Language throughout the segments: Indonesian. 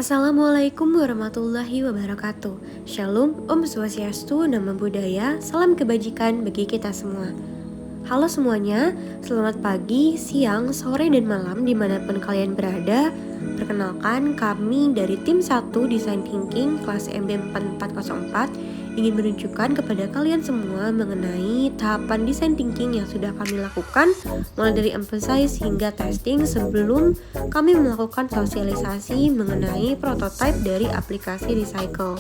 Assalamualaikum warahmatullahi wabarakatuh. Shalom, Om Swastiastu, Namo Buddhaya, salam kebajikan bagi kita semua. Halo semuanya, selamat pagi, siang, sore, dan malam dimanapun kalian berada. Perkenalkan, kami dari tim 1 Design Thinking kelas MB4404 ingin menunjukkan kepada kalian semua mengenai tahapan design thinking yang sudah kami lakukan mulai dari emphasize hingga testing sebelum kami melakukan sosialisasi mengenai prototipe dari aplikasi Recycle.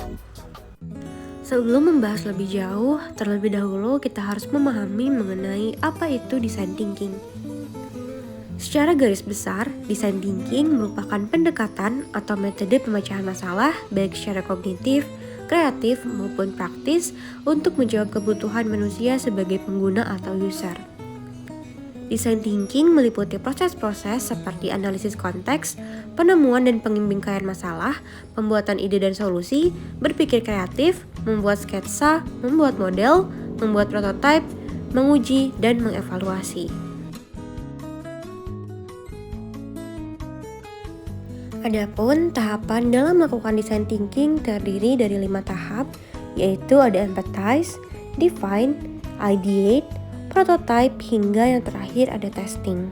Sebelum membahas lebih jauh, terlebih dahulu kita harus memahami mengenai apa itu design thinking. Secara garis besar, design thinking merupakan pendekatan atau metode pemecahan masalah baik secara kognitif, kreatif, maupun praktis untuk menjawab kebutuhan manusia sebagai pengguna atau user. Design thinking meliputi proses-proses seperti analisis konteks, penemuan dan pembingkaian masalah, pembuatan ide dan solusi, berpikir kreatif, membuat sketsa, membuat model, membuat prototipe, menguji, dan mengevaluasi. Adapun tahapan dalam melakukan design thinking terdiri dari 5 tahap, yaitu ada empathize, define, ideate, prototype, hingga yang terakhir ada testing.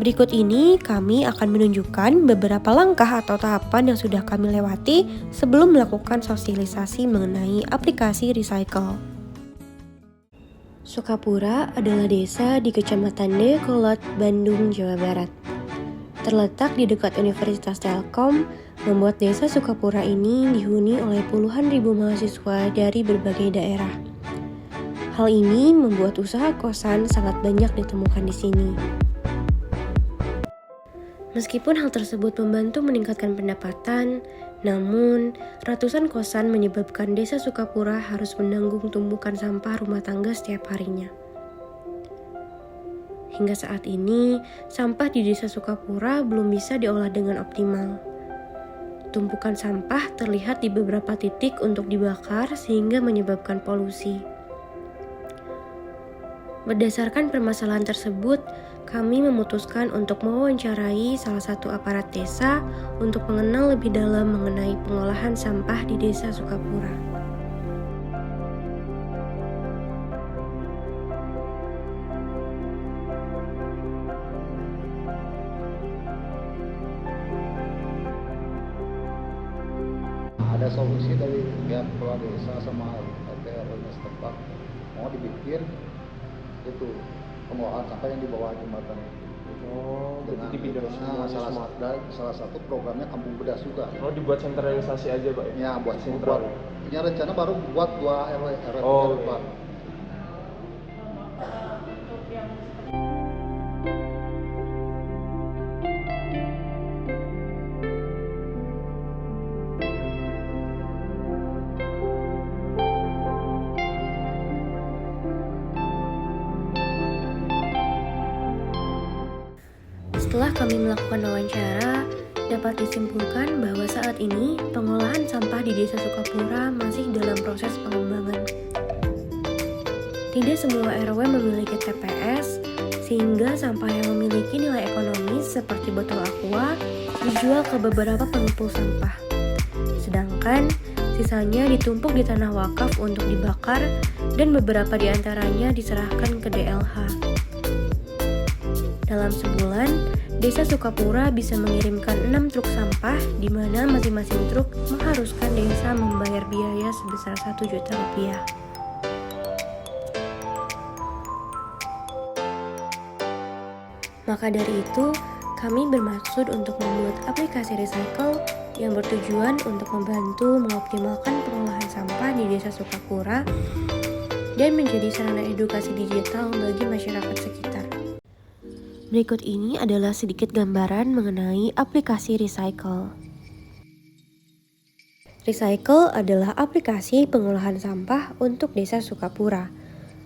Berikut ini kami akan menunjukkan beberapa langkah atau tahapan yang sudah kami lewati sebelum melakukan sosialisasi mengenai aplikasi Recycle. Sukapura adalah desa di Kecamatan Dayakolot, Bandung, Jawa Barat. Terletak di dekat Universitas Telkom, membuat desa Sukapura ini dihuni oleh puluhan ribu mahasiswa dari berbagai daerah. Hal ini membuat usaha kosan sangat banyak ditemukan di sini. Meskipun hal tersebut membantu meningkatkan pendapatan, namun ratusan kosan menyebabkan desa Sukapura harus menanggung tumpukan sampah rumah tangga setiap harinya. Hingga saat ini, sampah di desa Sukapura belum bisa diolah dengan optimal. Tumpukan sampah terlihat di beberapa titik untuk dibakar sehingga menyebabkan polusi. Berdasarkan permasalahan tersebut, kami memutuskan untuk mewawancarai salah satu aparat desa untuk mengenal lebih dalam mengenai pengolahan sampah di desa Sukapura. Ada solusi dari pihak kepala desa sama RT RW setempat mau dibikin itu pengolahan sampah yang di bawah jembatan. Oh, Dengan jadi dipindah semua salah satu programnya Kampung Bedas juga. Oh, dibuat sentralisasi aja, Pak? Ya, buat sentral. punya rencana baru buat 2 RW Oh, depan. Setelah kami melakukan wawancara, dapat disimpulkan bahwa saat ini pengolahan sampah di desa Sukapura masih dalam proses pengembangan. Tidak semua RW memiliki TPS, sehingga sampah yang memiliki nilai ekonomis seperti botol aqua dijual ke beberapa pengumpul sampah. Sedangkan sisanya ditumpuk di tanah wakaf untuk dibakar dan beberapa di antaranya diserahkan ke DLH. Dalam sebulan, desa Sukapura bisa mengirimkan 6 truk sampah di mana masing-masing truk mengharuskan desa membayar biaya sebesar 1 juta rupiah. Maka dari itu, kami bermaksud untuk membuat aplikasi Recycle yang bertujuan untuk membantu mengoptimalkan pengolahan sampah di desa Sukapura dan menjadi sarana edukasi digital bagi masyarakat sekitar. Berikut ini adalah sedikit gambaran mengenai aplikasi Recycle. Recycle adalah aplikasi pengolahan sampah untuk desa Sukapura.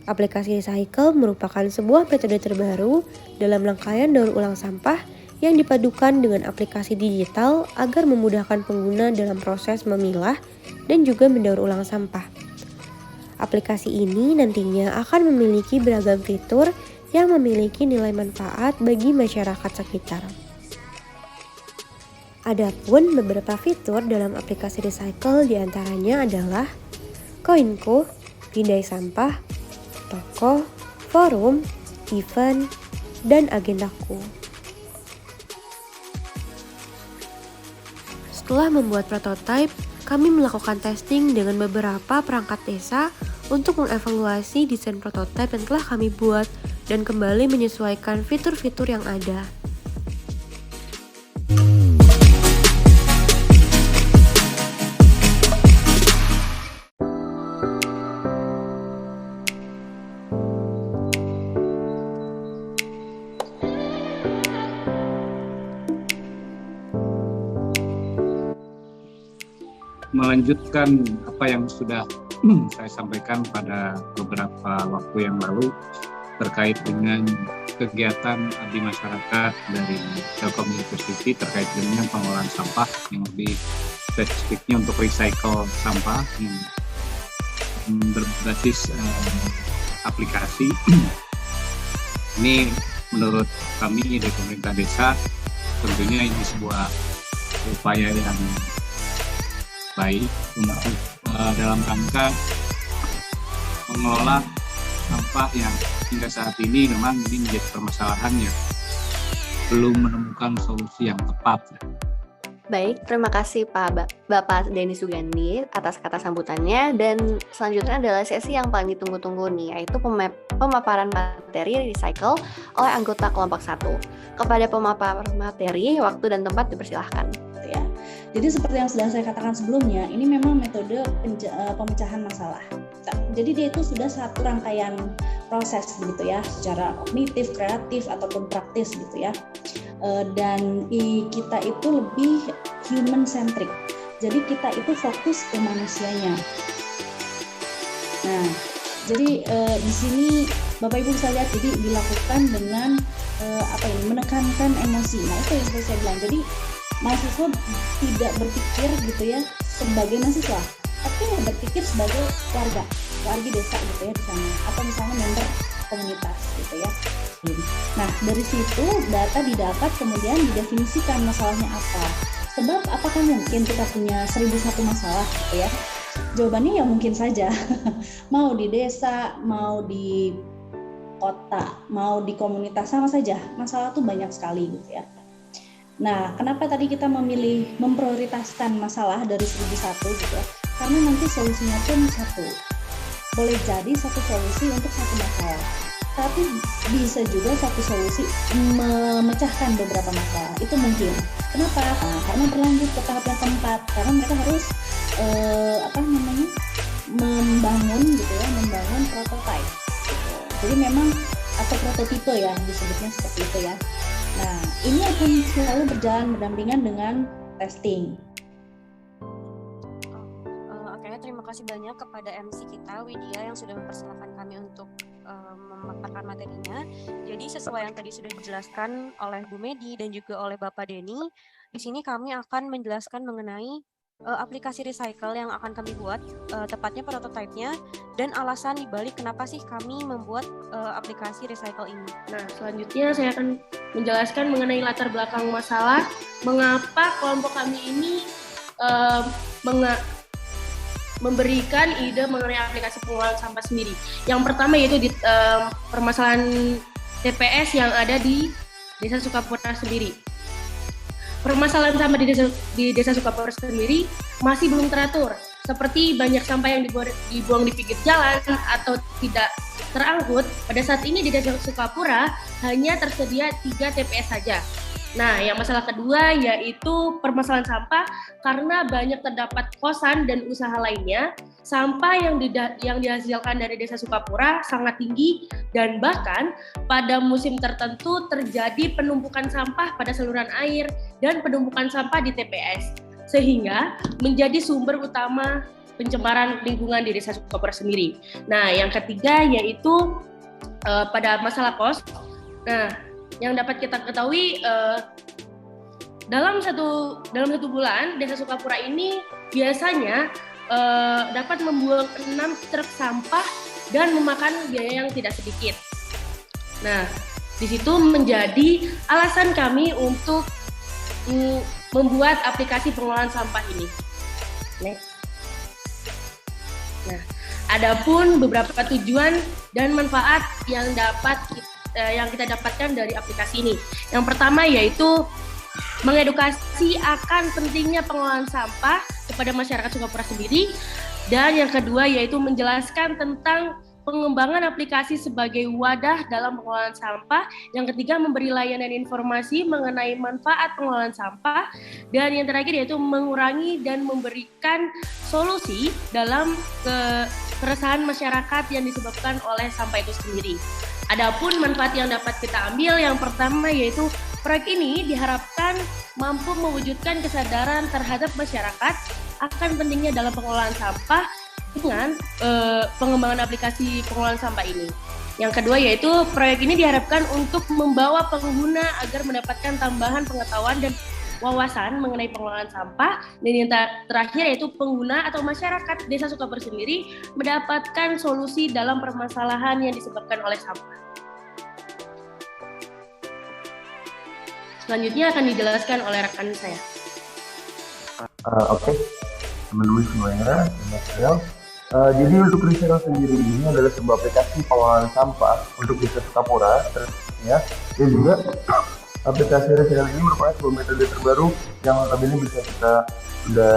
Aplikasi Recycle merupakan sebuah metode terbaru dalam rangkaian daur ulang sampah yang dipadukan dengan aplikasi digital agar memudahkan pengguna dalam proses memilah dan juga mendaur ulang sampah. Aplikasi ini nantinya akan memiliki beragam fitur yang memiliki nilai manfaat bagi masyarakat sekitar. Adapun beberapa fitur dalam aplikasi Recycle diantaranya adalah Koinko, pindai sampah, toko, forum, event, dan agendaku. Setelah membuat prototipe, kami melakukan testing dengan beberapa perangkat desa untuk mengevaluasi desain prototipe yang telah kami buat dan kembali menyesuaikan fitur-fitur yang ada. Melanjutkan apa yang sudah saya sampaikan pada beberapa waktu yang lalu terkait dengan kegiatan abdi masyarakat dari Telkom University terkait dengan pengolahan sampah yang lebih spesifiknya untuk recycle sampah yang berbasis aplikasi. Ini menurut kami dari pemerintah desa tentunya ini sebuah upaya yang baik untuk dalam rangka mengelola sampah yang hingga saat ini memang ini menjadi permasalahan yang belum menemukan solusi yang tepat. Baik, terima kasih Bapak Denny Sugandi atas kata sambutannya, dan selanjutnya adalah sesi yang paling ditunggu-tunggu nih, yaitu pemaparan materi recycle oleh anggota kelompok 1. Kepada pemaparan materi, waktu dan tempat dipersilahkan. Ya. Jadi seperti yang sudah saya katakan sebelumnya, ini memang metode pemecahan masalah. Jadi dia itu sudah satu rangkaian proses gitu ya, secara kognitif, kreatif ataupun praktis gitu ya. Dan kita itu lebih human centric. Jadi kita itu fokus ke manusianya. Nah, jadi di sini Bapak Ibu bisa lihat, jadi dilakukan dengan menekankan emosi. Nah, itu yang seperti saya bilang. Jadi mahasiswa tidak berpikir gitu ya sebagai mahasiswa, tapi berpikir sebagai warga desa gitu ya di sana, atau misalnya member komunitas gitu ya. Nah, dari situ data didapat, kemudian didefinisikan masalahnya apa. Sebab apakah mungkin kita punya 1001 masalah gitu ya? Jawabannya ya mungkin saja. Mau di desa, mau di kota, mau di komunitas, sama saja. Masalah tuh banyak sekali gitu ya. Nah, kenapa tadi kita memilih memprioritaskan masalah dari 1001 gitu ya? Karena nanti solusinya pun satu. Boleh jadi satu solusi untuk satu masalah, tapi bisa juga satu solusi memecahkan beberapa masalah. Itu mungkin. Kenapa? Nah, karena berlanjut ke tahap yang keempat, karena mereka harus membangun prototipe. Gitu. Jadi memang atau prototipe ya disebutnya seperti itu ya. Nah, ini akan selalu berjalan berdampingan dengan testing. Terima kasih banyak kepada MC kita Widya yang sudah mempersilahkan kami untuk memaparkan materinya. Jadi sesuai yang tadi sudah dijelaskan oleh Bu Medi dan juga oleh Bapak Denny, di sini kami akan menjelaskan mengenai aplikasi recycle yang akan kami buat, tepatnya prototipenya, dan alasan dibalik kenapa sih kami membuat aplikasi recycle ini. Nah, selanjutnya saya akan menjelaskan mengenai latar belakang masalah, mengapa kelompok kami ini memberikan ide mengenai aplikasi pengolahan sampah sendiri. Yang pertama yaitu di permasalahan TPS yang ada di Desa Sukapura sendiri. Permasalahan sampah di Desa Sukapura sendiri masih belum teratur, seperti banyak sampah yang dibuang di pinggir jalan atau tidak terangkut. Pada saat ini di Desa Sukapura hanya tersedia 3 TPS saja. Nah, yang masalah kedua yaitu permasalahan sampah, karena banyak terdapat kosan dan usaha lainnya, sampah yang dihasilkan dari Desa Sukapura sangat tinggi, dan bahkan pada musim tertentu terjadi penumpukan sampah pada saluran air dan penumpukan sampah di TPS, sehingga menjadi sumber utama pencemaran lingkungan di Desa Sukapura sendiri. Nah, yang ketiga yaitu pada masalah kos. Nah, yang dapat kita ketahui dalam satu bulan Desa Sukapura ini biasanya dapat membuang 6 truk sampah dan memakan biaya yang tidak sedikit. Nah, di situ menjadi alasan kami untuk membuat aplikasi pengelolaan sampah ini. Next. Nah, adapun beberapa tujuan dan manfaat yang kita dapatkan dari aplikasi ini. Yang pertama yaitu mengedukasi akan pentingnya pengelolaan sampah kepada masyarakat Sukapura sendiri, dan yang kedua yaitu menjelaskan tentang pengembangan aplikasi sebagai wadah dalam pengelolaan sampah. Yang ketiga, memberi layanan informasi mengenai manfaat pengelolaan sampah. Dan yang terakhir yaitu mengurangi dan memberikan solusi dalam keresahan masyarakat yang disebabkan oleh sampah itu sendiri. Adapun manfaat yang dapat kita ambil, yang pertama yaitu proyek ini diharapkan mampu mewujudkan kesadaran terhadap masyarakat akan pentingnya dalam pengelolaan sampah dengan pengembangan aplikasi pengelolaan sampah ini. Yang kedua yaitu proyek ini diharapkan untuk membawa pengguna agar mendapatkan tambahan pengetahuan dan wawasan mengenai pengelolaan sampah. Dan yang terakhir yaitu pengguna atau masyarakat Desa Sukapura sendiri mendapatkan solusi dalam permasalahan yang disebabkan oleh sampah. Selanjutnya akan dijelaskan oleh rekan saya. Oke, teman-teman semuanya, jadi untuk Recycle sendiri ini adalah sebuah aplikasi pengelolaan sampah untuk Desa Sukapura, ya. Dan juga aplikasi Recycle ini merupakan sebuah metode terbaru yang notabene bisa kita sudah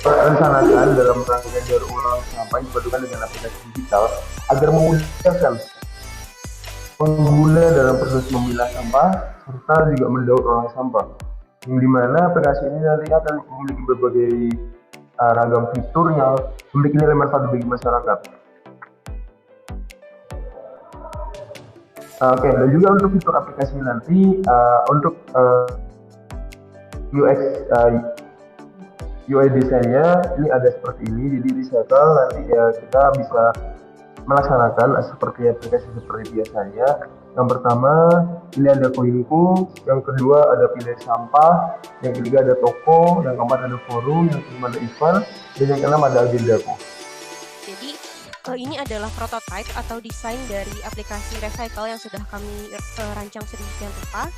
rencanakan dalam rangka daur ulang sampah yang dipadukan dengan aplikasi digital agar memudahkan pengguna dalam proses memilah sampah serta juga mendaur ulang sampah. Yang dimana aplikasi ini nanti akan memiliki berbagai ragam fitur yang memiliki nilai manfaat bagi masyarakat. Oke, dan juga untuk fitur aplikasi nanti untuk UX UI desainnya ini ada seperti ini. Jadi Recycle nanti kita bisa melaksanakan seperti aplikasi seperti biasanya. Yang pertama ini ada koinku, yang kedua ada pilih sampah, yang ketiga ada toko, yang keempat ada forum, yang kelima ada event, dan yang keenam ada agendaku. Jadi ini adalah prototype atau desain dari aplikasi Recycle yang sudah kami rancang sedemikian rupa.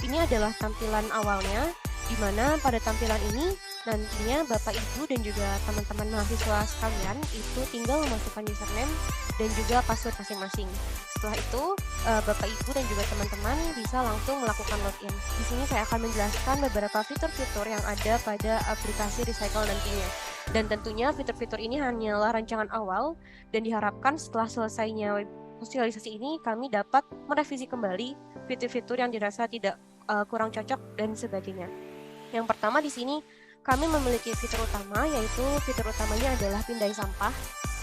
Ini adalah tampilan awalnya, di mana pada tampilan ini nantinya Bapak Ibu dan juga teman-teman mahasiswa sekalian itu tinggal memasukkan username dan juga password masing-masing. Setelah itu Bapak Ibu dan juga teman-teman bisa langsung melakukan login. Di sini saya akan menjelaskan beberapa fitur-fitur yang ada pada aplikasi Recycle nantinya. Dan tentunya fitur-fitur ini hanyalah rancangan awal dan diharapkan setelah selesainya sosialisasi ini kami dapat merevisi kembali fitur-fitur yang dirasa tidak kurang cocok dan sebagainya. Yang pertama di sini kami memiliki fitur utama, yaitu fitur utamanya adalah pindai sampah.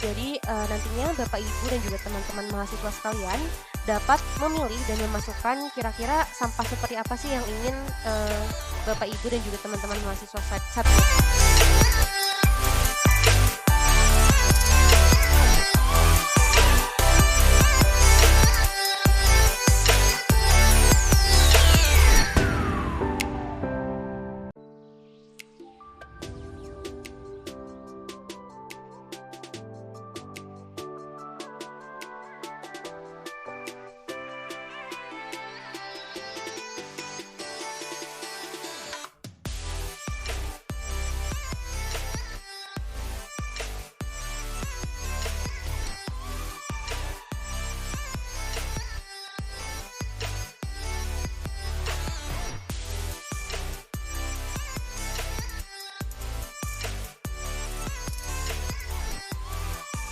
Jadi nantinya Bapak Ibu dan juga teman-teman mahasiswa sekalian dapat memilih dan memasukkan kira-kira sampah seperti apa sih yang ingin Bapak Ibu dan juga teman-teman mahasiswa saat ini.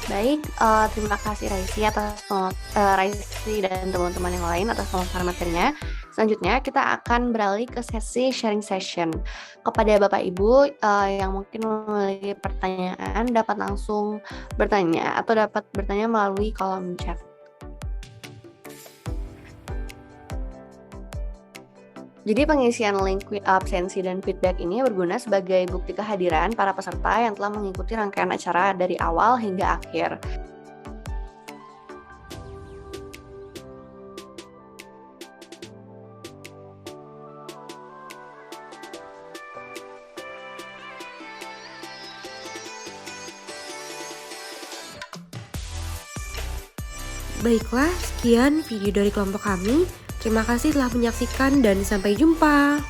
Baik, terima kasih Raisi Raisi dan teman-teman yang lain atas pemaparan materinya. Selanjutnya kita akan beralih ke sesi sharing session. Kepada Bapak Ibu yang mungkin memiliki pertanyaan dapat langsung bertanya atau dapat bertanya melalui kolom chat. Jadi pengisian link absensi dan feedback ini berguna sebagai bukti kehadiran para peserta yang telah mengikuti rangkaian acara dari awal hingga akhir. Baiklah, sekian video dari kelompok kami. Terima kasih telah menyaksikan dan sampai jumpa.